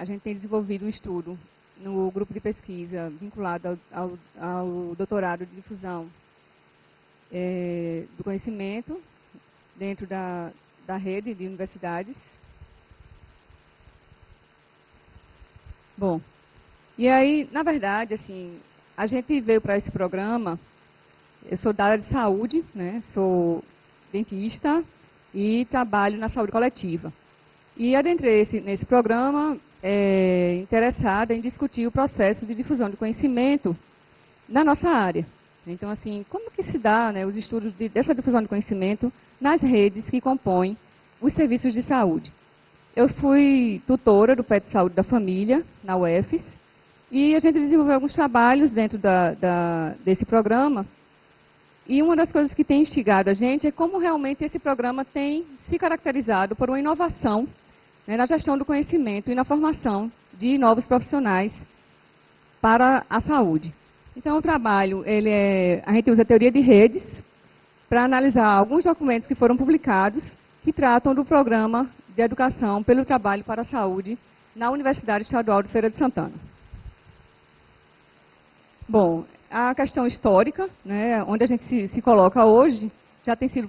a gente tem desenvolvido um estudo no grupo de pesquisa vinculado ao doutorado de difusão do conhecimento dentro da rede de universidades. Bom, e aí, na verdade, assim, a gente veio para esse programa, eu sou da área de saúde, né, sou dentista e trabalho na saúde coletiva. E adentrei nesse programa interessada em discutir o processo de difusão de conhecimento na nossa área. Então, assim, como que se dá, né, os estudos dessa difusão de conhecimento nas redes que compõem os serviços de saúde? Eu fui tutora do PET Saúde da Família, na UFES, e a gente desenvolveu alguns trabalhos dentro desse programa. E uma das coisas que tem instigado a gente é como realmente esse programa tem se caracterizado por uma inovação, né, na gestão do conhecimento e na formação de novos profissionais para a saúde. Então, o trabalho, a gente usa a teoria de redes para analisar alguns documentos que foram publicados que tratam do programa de educação pelo trabalho para a saúde na Universidade Estadual de Feira de Santana. Bom, a questão histórica, né, onde a gente se coloca hoje,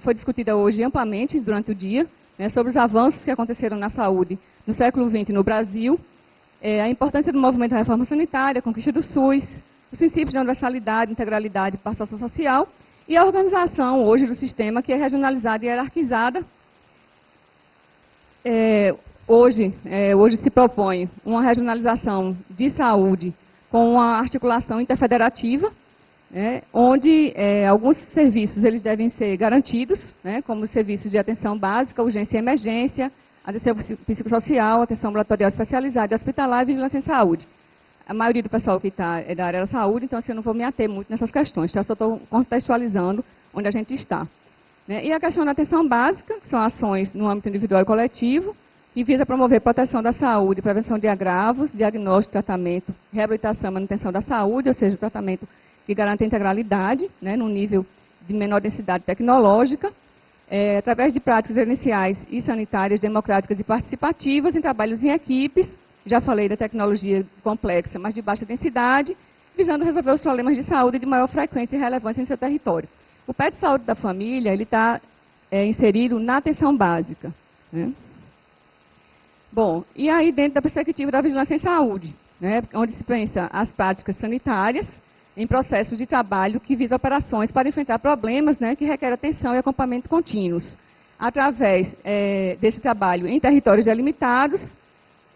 foi discutida hoje amplamente durante o dia, né, sobre os avanços que aconteceram na saúde no século XX no Brasil, a importância do movimento da reforma sanitária, a conquista do SUS, os princípios de universalidade, integralidade e participação social, e a organização hoje do sistema, que é regionalizada e hierarquizada. Hoje se propõe uma regionalização de saúde com uma articulação interfederativa, né, onde alguns serviços eles devem ser garantidos, né, como os serviços de atenção básica, urgência e emergência, atenção psicossocial, atenção ambulatorial especializada, hospitalar e vigilância em saúde. A maioria do pessoal que está é da área da saúde, então assim, eu não vou me ater muito nessas questões, tá? Só estou contextualizando onde a gente está. Né? E a questão da atenção básica, que são ações no âmbito individual e coletivo, que visa promover proteção da saúde, prevenção de agravos, diagnóstico, tratamento, reabilitação e manutenção da saúde, ou seja, o tratamento que garante a integralidade, né, num nível de menor densidade tecnológica, através de práticas gerenciais e sanitárias democráticas e participativas, em trabalhos em equipes, já falei da tecnologia complexa, mas de baixa densidade, visando resolver os problemas de saúde de maior frequência e relevância em seu território. O PET Saúde da Família, ele está inserido na atenção básica, né? Bom, e aí dentro da perspectiva da vigilância em saúde, né, onde se pensa as práticas sanitárias em processos de trabalho que visam operações para enfrentar problemas, né, que requerem atenção e acompanhamento contínuos, através desse trabalho em territórios delimitados,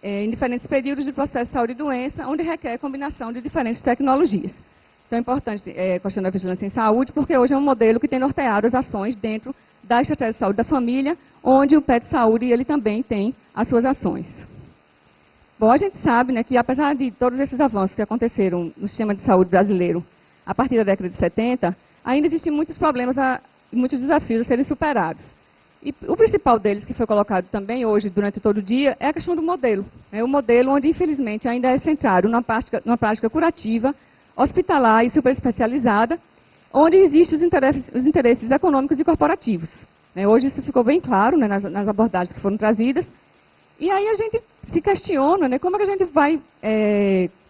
em diferentes períodos do processo de saúde e doença, onde requer combinação de diferentes tecnologias. Então é importante a questão da vigilância em saúde, porque hoje é um modelo que tem norteado as ações dentro da estratégia de saúde da família, onde o PET Saúde ele também tem as suas ações. Bom, a gente sabe, né, que apesar de todos esses avanços que aconteceram no sistema de saúde brasileiro a partir da década de 70, ainda existem muitos problemas e muitos desafios a serem superados. E o principal deles, que foi colocado também hoje, durante todo o dia, é a questão do modelo. Né, o modelo onde, infelizmente, ainda é centrado numa prática curativa, hospitalar e superespecializada, onde existem os interesses econômicos e corporativos. Né, hoje isso ficou bem claro, né, nas abordagens que foram trazidas. E aí a gente se questiona, né, como é que a gente vai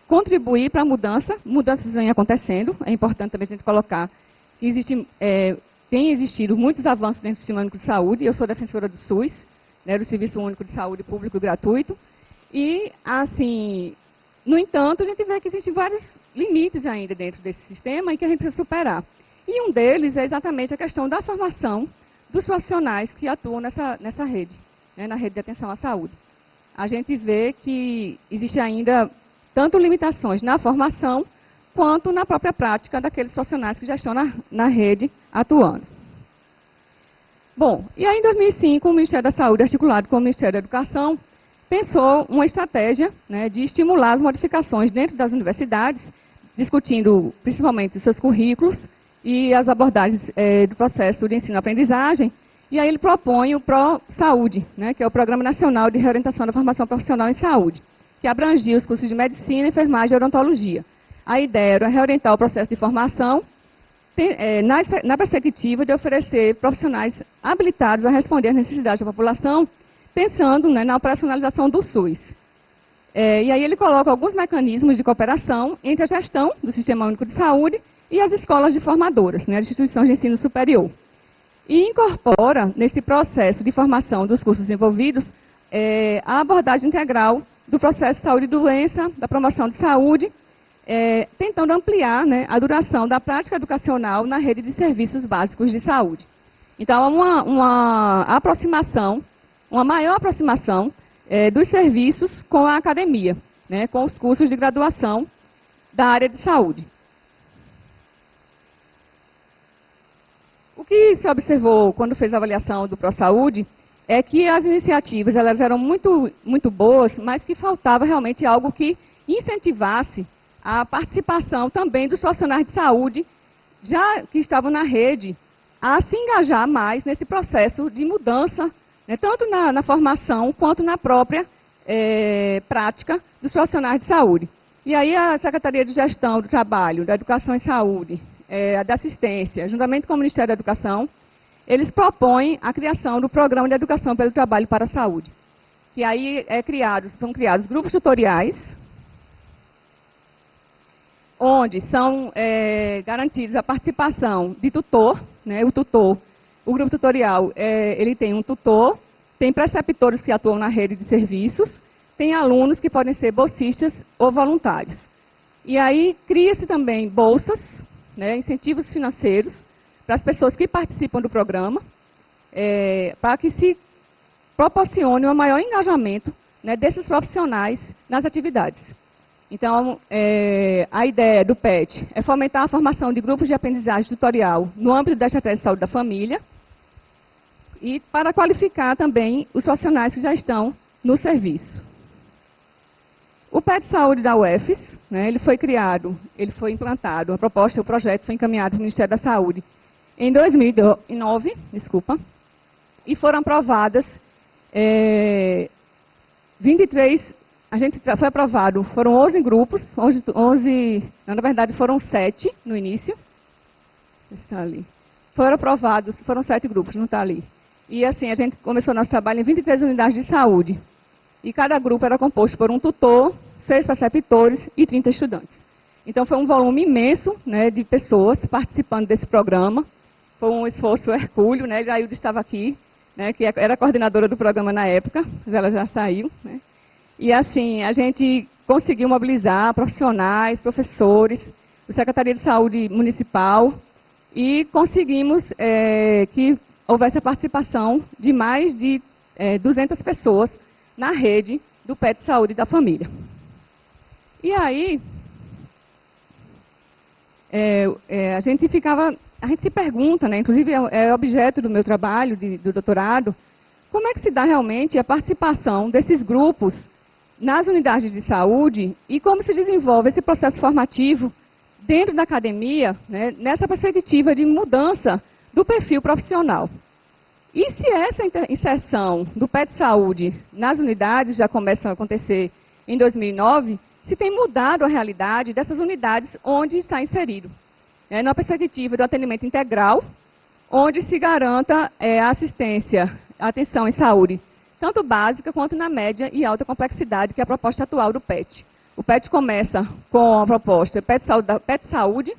contribuir para a mudança. Mudanças vêm acontecendo, é importante também a gente colocar que tem existido muitos avanços dentro do Sistema Único de Saúde. Eu sou defensora do SUS, né, do Serviço Único de Saúde Público e Gratuito. E, assim, no entanto, a gente vê que existem vários limites ainda dentro desse sistema e que a gente precisa superar. E um deles é exatamente a questão da formação dos profissionais que atuam nessa rede, né, na rede de atenção à saúde. A gente vê que existe ainda tanto limitações na formação, quanto na própria prática daqueles profissionais que já estão na rede atuando. Bom, e aí em 2005, o Ministério da Saúde, articulado com o Ministério da Educação, pensou uma estratégia, né, de estimular as modificações dentro das universidades, discutindo principalmente os seus currículos e as abordagens do processo de ensino-aprendizagem. E aí ele propõe o PRO-Saúde, né, que é o Programa Nacional de Reorientação da Formação Profissional em Saúde, que abrangia os cursos de Medicina, Enfermagem e Odontologia. A ideia era reorientar o processo de formação na perspectiva de oferecer profissionais habilitados a responder às necessidades da população, pensando, né, na operacionalização do SUS. E aí ele coloca alguns mecanismos de cooperação entre a gestão do Sistema Único de Saúde e as escolas de formadoras, né, as instituições de ensino superior. E incorpora, nesse processo de formação dos cursos envolvidos, a abordagem integral do processo de saúde e doença, da promoção de saúde, tentando ampliar, né, a duração da prática educacional na rede de serviços básicos de saúde. Então, uma aproximação, uma maior aproximação dos serviços com a academia, né, com os cursos de graduação da área de saúde. O que se observou quando fez a avaliação do ProSaúde é que as iniciativas elas eram muito boas, mas que faltava realmente algo que incentivasse a participação também dos profissionais de saúde, já que estavam na rede, a se engajar mais nesse processo de mudança, né, tanto na formação quanto na própria prática dos profissionais de saúde. E aí a Secretaria de Gestão do Trabalho, da Educação e Saúde, da Assistência, juntamente com o Ministério da Educação, eles propõem a criação do Programa de Educação pelo Trabalho para a Saúde, que aí são criados grupos tutoriais, onde são garantidos a participação de tutor, né, o grupo tutorial, ele tem um tutor, tem preceptores que atuam na rede de serviços, tem alunos que podem ser bolsistas ou voluntários. E aí cria-se também bolsas, né, incentivos financeiros para as pessoas que participam do programa, para que se proporcione um maior engajamento, né, desses profissionais nas atividades. Então, a ideia do PET é fomentar a formação de grupos de aprendizagem tutorial no âmbito da estratégia de saúde da família e para qualificar também os profissionais que já estão no serviço. O PET Saúde da UFES, né, ele foi implantado, o projeto foi encaminhado para o Ministério da Saúde em 2009, e foram aprovadas 23, foi aprovado, foram 11 grupos, na verdade foram 7 no início, está ali. Foram aprovados, foram 7 grupos, não está ali. E assim, a gente começou nosso trabalho em 23 unidades de saúde. E cada grupo era composto por um tutor, 6 preceptores e 30 estudantes. Então foi um volume imenso, né, de pessoas participando desse programa. Foi um esforço hercúleo, né, a Ailda estava aqui, né, que era a coordenadora do programa na época, mas ela já saiu, né. E assim, a gente conseguiu mobilizar profissionais, professores, a Secretaria de Saúde Municipal, e conseguimos que houvesse a participação de mais de 200 pessoas na rede do PET Saúde da Família. E aí, a gente se pergunta, né, inclusive é objeto do meu trabalho, do doutorado, como é que se dá realmente a participação desses grupos nas unidades de saúde e como se desenvolve esse processo formativo dentro da academia, né, nessa perspectiva de mudança do perfil profissional. E se essa inserção do PET Saúde nas unidades já começa a acontecer em 2009, se tem mudado a realidade dessas unidades onde está inserido, né, na perspectiva do atendimento integral, onde se garanta a atenção em saúde, tanto básica quanto na média e alta complexidade, que é a proposta atual do PET. O PET começa com a proposta PET Saúde,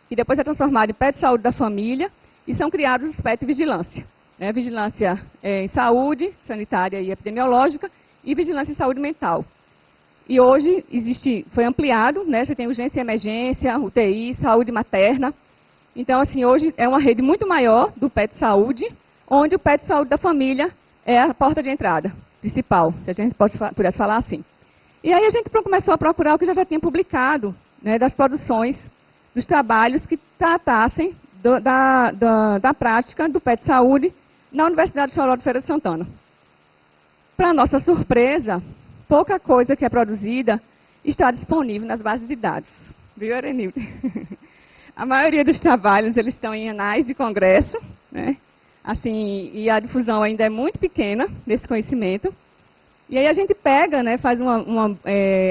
que depois é transformada em PET Saúde da Família, e são criados os PET Vigilância. Né? Vigilância em saúde, sanitária e epidemiológica, e vigilância em saúde mental. E hoje foi ampliado, né? Já tem urgência e emergência, UTI, saúde materna. Então, assim, hoje é uma rede muito maior do PET Saúde, onde o PET Saúde da Família é a porta de entrada principal, se a gente pudesse falar assim. E aí a gente começou a procurar o que já tinha publicado, né, das produções, dos trabalhos que tratassem da prática do PET Saúde na Universidade Xoló de Feira de Santana. Para nossa surpresa, pouca coisa que é produzida está disponível nas bases de dados. Viu, Arenildo? A maioria dos trabalhos eles estão em anais de congresso, né? Assim, e a difusão ainda é muito pequena desse conhecimento. E aí a gente pega, né, faz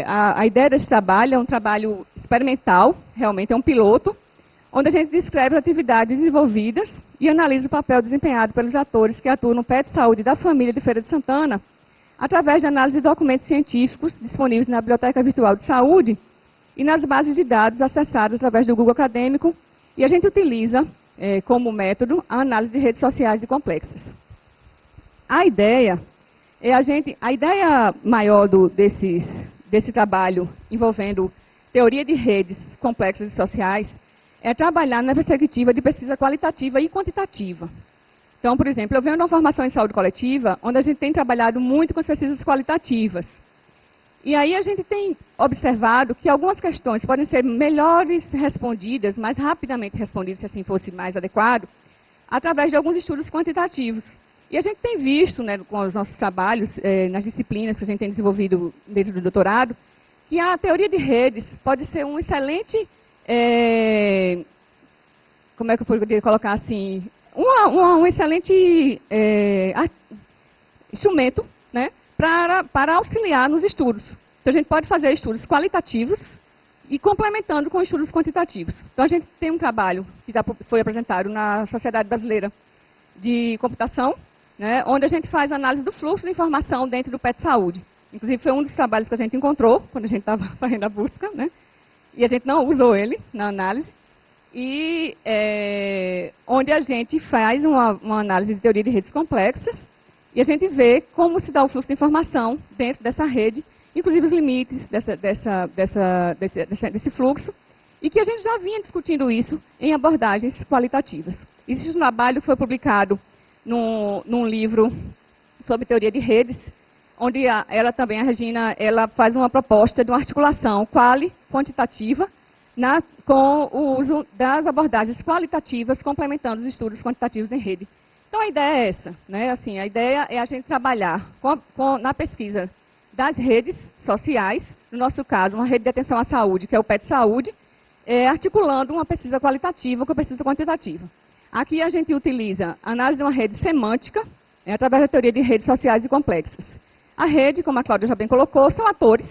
a ideia desse trabalho é um trabalho experimental, realmente é um piloto, onde a gente descreve as atividades desenvolvidas e analisa o papel desempenhado pelos atores que atuam no PET Saúde da Família de Feira de Santana, através de análise de documentos científicos disponíveis na Biblioteca Virtual de Saúde e nas bases de dados acessadas através do Google Acadêmico, e a gente utiliza como método a análise de redes sociais e complexas. A ideia maior desse trabalho envolvendo teoria de redes complexas e sociais é trabalhar na perspectiva de pesquisa qualitativa e quantitativa. Então, por exemplo, eu venho de uma formação em saúde coletiva, onde a gente tem trabalhado muito com as pesquisas qualitativas. E aí a gente tem observado que algumas questões podem ser melhores respondidas, mais rapidamente respondidas, se assim fosse mais adequado, através de alguns estudos quantitativos. E a gente tem visto, né, com os nossos trabalhos, nas disciplinas que a gente tem desenvolvido dentro do doutorado, que a teoria de redes pode ser um excelente, como é que eu poderia colocar assim, um excelente instrumento, né, para auxiliar nos estudos. Então, a gente pode fazer estudos qualitativos e complementando com estudos quantitativos. Então, a gente tem um trabalho que foi apresentado na Sociedade Brasileira de Computação, né, onde a gente faz análise do fluxo de informação dentro do PET Saúde. Inclusive, foi um dos trabalhos que a gente encontrou quando a gente estava fazendo a busca, né, e a gente não usou ele na análise. E onde a gente faz uma análise de teoria de redes complexas, e a gente vê como se dá o fluxo de informação dentro dessa rede, inclusive os limites desse fluxo, e que a gente já vinha discutindo isso em abordagens qualitativas. Existe um trabalho que foi publicado num livro sobre teoria de redes, onde a Regina, ela faz uma proposta de uma articulação quantitativa com o uso das abordagens qualitativas complementando os estudos quantitativos em rede. Então, a ideia é essa, né? Assim, a ideia é a gente trabalhar na pesquisa das redes sociais, no nosso caso, uma rede de atenção à saúde, que é o PET Saúde, articulando uma pesquisa qualitativa com a pesquisa quantitativa. Aqui a gente utiliza a análise de uma rede semântica, através da teoria de redes sociais e complexas. A rede, como a Cláudia já bem colocou, são atores,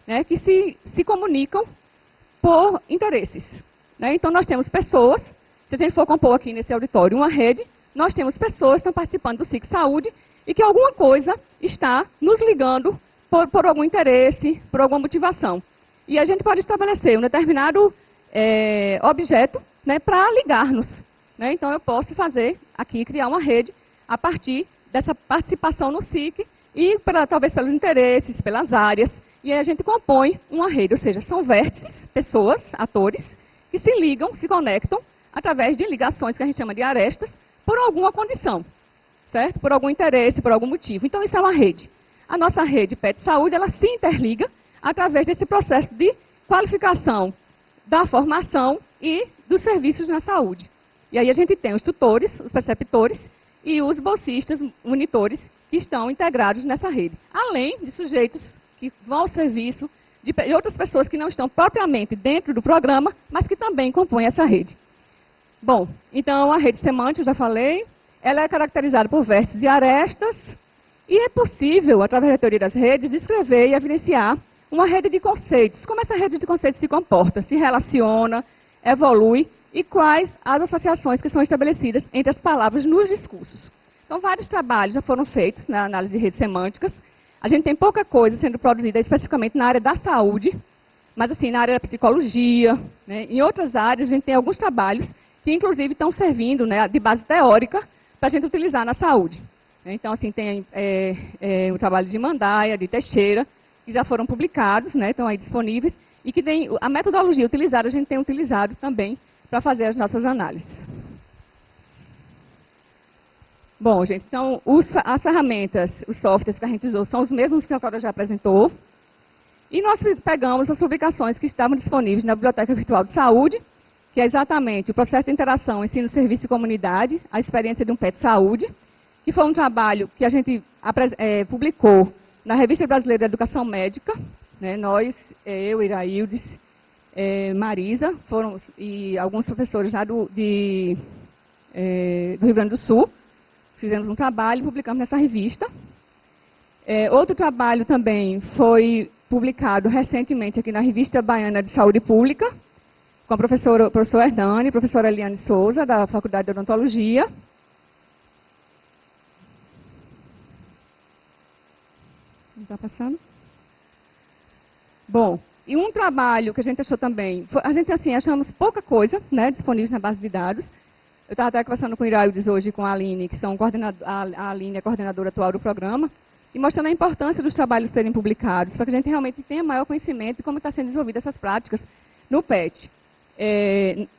né, que se comunicam por interesses, né? Então, nós temos pessoas, se a gente for compor aqui nesse auditório uma rede, nós temos pessoas que estão participando do SIC Saúde e que alguma coisa está nos ligando por algum interesse, por alguma motivação. E a gente pode estabelecer um determinado objeto, né, para ligar-nos, né? Então, eu posso fazer aqui, criar uma rede a partir dessa participação no SIC e talvez pelos interesses, pelas áreas, e aí a gente compõe uma rede, ou seja, são vértices, pessoas, atores, que se ligam, se conectam através de ligações que a gente chama de arestas, por alguma condição, certo? Por algum interesse, por algum motivo. Então, isso é uma rede. A nossa rede PET Saúde, ela se interliga através desse processo de qualificação da formação e dos serviços na saúde. E aí a gente tem os tutores, os preceptores e os bolsistas, monitores, que estão integrados nessa rede. Além de sujeitos que vão ao serviço de outras pessoas que não estão propriamente dentro do programa, mas que também compõem essa rede. Bom, então a rede semântica, eu já falei, ela é caracterizada por vértices e arestas, e é possível, através da teoria das redes, descrever e evidenciar uma rede de conceitos. Como essa rede de conceitos se comporta, se relaciona, evolui, e quais as associações que são estabelecidas entre as palavras nos discursos. Então, vários trabalhos já foram feitos na análise de redes semânticas. A gente tem pouca coisa sendo produzida especificamente na área da saúde, mas assim, na área da psicologia, né, em outras áreas, a gente tem alguns trabalhos que, inclusive, estão servindo, né, de base teórica para a gente utilizar na saúde. Então, assim, tem o trabalho de Mandaia, de Teixeira, que já foram publicados, né, estão aí disponíveis, e que tem a metodologia utilizada, a gente tem utilizado também para fazer as nossas análises. Bom, gente, então, as ferramentas, os softwares que a gente usou são os mesmos que a Cláudia já apresentou. E nós pegamos as publicações que estavam disponíveis na Biblioteca Virtual de Saúde, que é exatamente o processo de interação, ensino, serviço e comunidade, a experiência de um PET Saúde, que foi um trabalho que a gente publicou na Revista Brasileira de Educação Médica, né, nós, eu, Iraildes, Marisa, e alguns professores lá do Rio Grande do Sul, fizemos um trabalho e publicamos nessa revista. Outro trabalho também foi publicado recentemente aqui na Revista Baiana de Saúde Pública, com a professora Hernani, a professora Eliane Souza, da Faculdade de Odontologia. Está passando? Bom, e um trabalho que a gente achou também, a gente assim, achamos pouca coisa, né, disponível na base de dados. Eu estava até conversando com o Iraildes hoje e com a Aline, que são a Aline é a coordenadora atual do programa, e mostrando a importância dos trabalhos serem publicados, para que a gente realmente tenha maior conhecimento de como está sendo desenvolvida essas práticas no PET.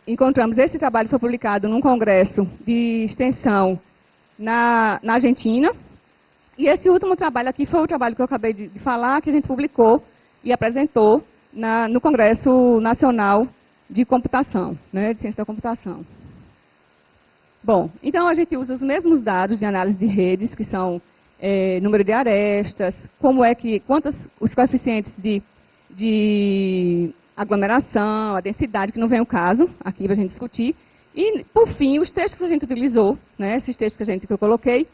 Encontramos esse trabalho foi publicado num congresso de extensão na Argentina, e esse último trabalho aqui foi o trabalho que eu acabei de falar, que a gente publicou e apresentou no Congresso Nacional de Computação, né, de Ciência da Computação. Bom, então a gente usa os mesmos dados de análise de redes, que são número de arestas, os coeficientes de aglomeração, a densidade, que não vem o caso aqui para a gente discutir. E, por fim, os textos que a gente utilizou, né, esses textos que eu coloquei,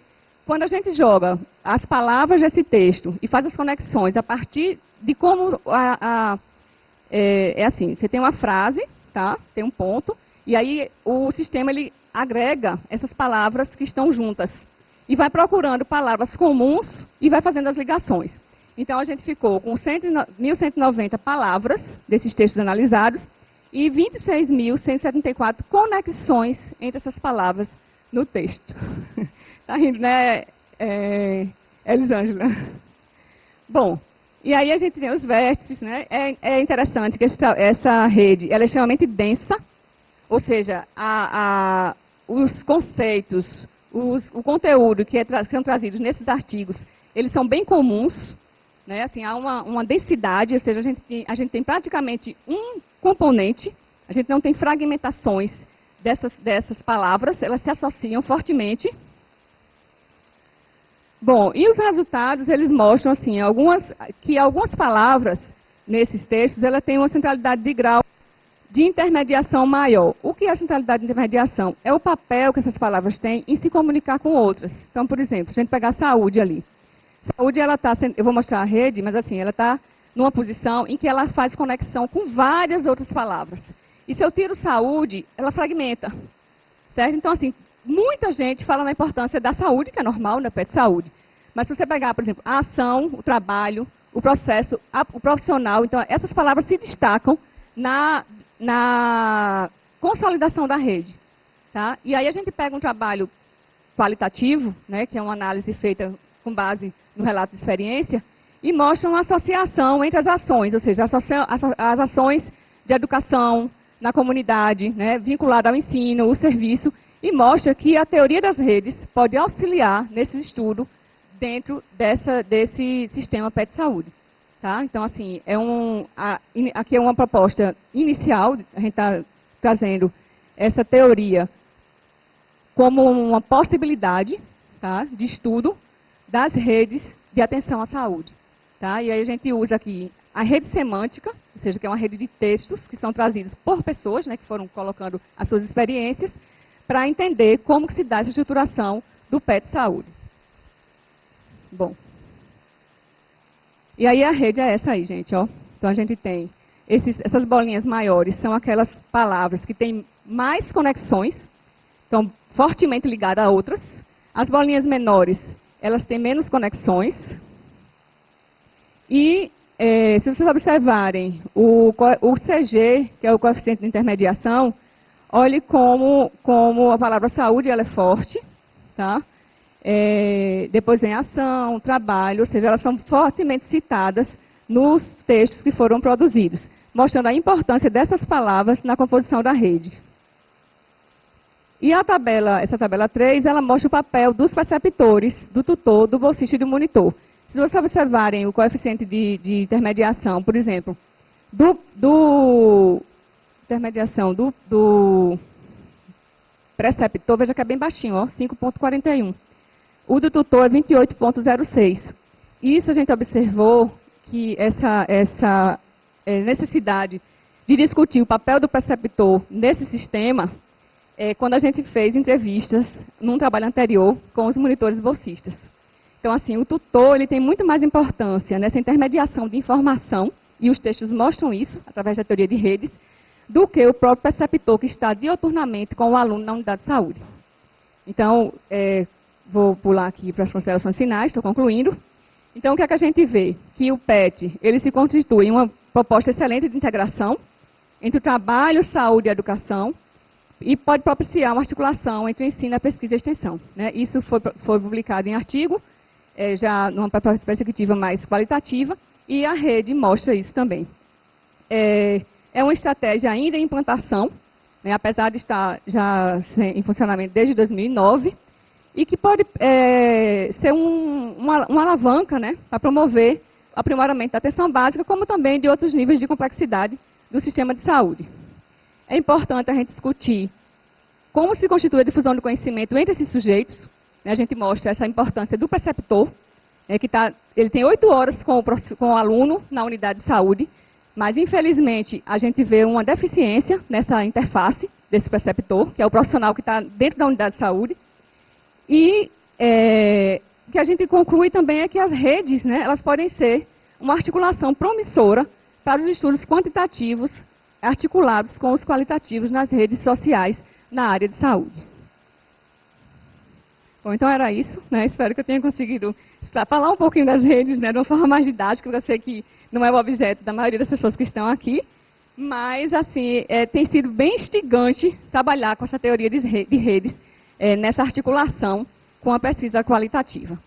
quando a gente joga as palavras desse texto e faz as conexões a partir de como é assim, você tem uma frase, tá? Tem um ponto, e aí o sistema ele agrega essas palavras que estão juntas e vai procurando palavras comuns e vai fazendo as ligações. Então, a gente ficou com 1.190 palavras desses textos analisados e 26.174 conexões entre essas palavras no texto. Está rindo, né, Elisângela? Bom, e aí a gente tem os vértices, né? É interessante que essa rede ela é extremamente densa, ou seja, os conceitos, o conteúdo que são trazidos nesses artigos, eles são bem comuns, né? Assim, há uma densidade, ou seja, a gente tem praticamente um componente, a gente não tem fragmentações dessas palavras, elas se associam fortemente. Bom, e os resultados, eles mostram assim, que algumas palavras nesses textos, ela tem uma centralidade de grau de intermediação maior. O que é a centralidade de intermediação? É o papel que essas palavras têm em se comunicar com outras. Então, por exemplo, se a gente pegar saúde ali. Saúde, ela está, eu vou mostrar a rede, mas assim, ela está numa posição em que ela faz conexão com várias outras palavras. E se eu tiro saúde, ela fragmenta. Certo? Então, assim, muita gente fala na importância da saúde, que é normal, né, PET saúde. Mas se você pegar, por exemplo, a ação, o trabalho, o processo, o profissional, então essas palavras se destacam na consolidação da rede. Tá? E aí a gente pega um trabalho qualitativo, né, que é uma análise feita com base no relato de experiência, e mostra uma associação entre as ações, ou seja, as ações de educação na comunidade, né, vinculada ao ensino, o serviço, e mostra que a teoria das redes pode auxiliar nesse estudo dentro desse sistema PET Saúde. Tá? Então, assim, aqui é uma proposta inicial, a gente está trazendo essa teoria como uma possibilidade, tá, de estudo das redes de atenção à saúde. Tá? E aí a gente usa aqui a rede semântica, ou seja, que é uma rede de textos que são trazidos por pessoas, né, que foram colocando as suas experiências, para entender como que se dá essa estruturação do PET Saúde. Bom. E aí a rede é essa aí, gente, ó. Então a gente tem essas bolinhas maiores, são aquelas palavras que têm mais conexões, estão fortemente ligadas a outras. As bolinhas menores, elas têm menos conexões. E se vocês observarem o CG, que é o coeficiente de intermediação, olhe como a palavra saúde ela é forte, tá? Depois vem ação, trabalho, ou seja, elas são fortemente citadas nos textos que foram produzidos, mostrando a importância dessas palavras na composição da rede. E essa tabela 3, ela mostra o papel dos preceptores, do tutor, do bolsista e do monitor. Se vocês observarem o coeficiente de intermediação, por exemplo, do preceptor, veja que é bem baixinho, ó, 5,41. O do tutor é 28,06. Isso a gente observou que essa necessidade de discutir o papel do preceptor nesse sistema, quando a gente fez entrevistas num trabalho anterior com os monitores bolsistas. Então, assim, o tutor ele tem muito mais importância nessa intermediação de informação, e os textos mostram isso, através da teoria de redes, do que o próprio preceptor que está dioturnamente com o aluno na unidade de saúde. Então, vou pular aqui para as considerações finais, estou concluindo. Então, o que é que a gente vê? Que o PET, ele se constitui em uma proposta excelente de integração entre o trabalho, saúde e educação, e pode propiciar uma articulação entre o ensino, a pesquisa e a extensão, né? Isso foi publicado em artigo, já numa perspectiva mais qualitativa, e a rede mostra isso também. É uma estratégia ainda em implantação, né, apesar de estar já em funcionamento desde 2009, e que pode ser uma alavanca, né, para promover o aprimoramento da atenção básica, como também de outros níveis de complexidade do sistema de saúde. É importante a gente discutir como se constitui a difusão do conhecimento entre esses sujeitos. Né, a gente mostra essa importância do preceptor, ele tem 8 horas com o aluno na unidade de saúde, mas, infelizmente, a gente vê uma deficiência nessa interface desse preceptor, que é o profissional que está dentro da unidade de saúde. E o que a gente conclui também é que as redes, né, elas podem ser uma articulação promissora para os estudos quantitativos articulados com os qualitativos nas redes sociais na área de saúde. Bom, então era isso, né? Espero que eu tenha conseguido falar um pouquinho das redes, né, de uma forma mais didática, porque eu sei que não é o objeto da maioria das pessoas que estão aqui, mas assim, tem sido bem instigante trabalhar com essa teoria de redes nessa articulação com a pesquisa qualitativa.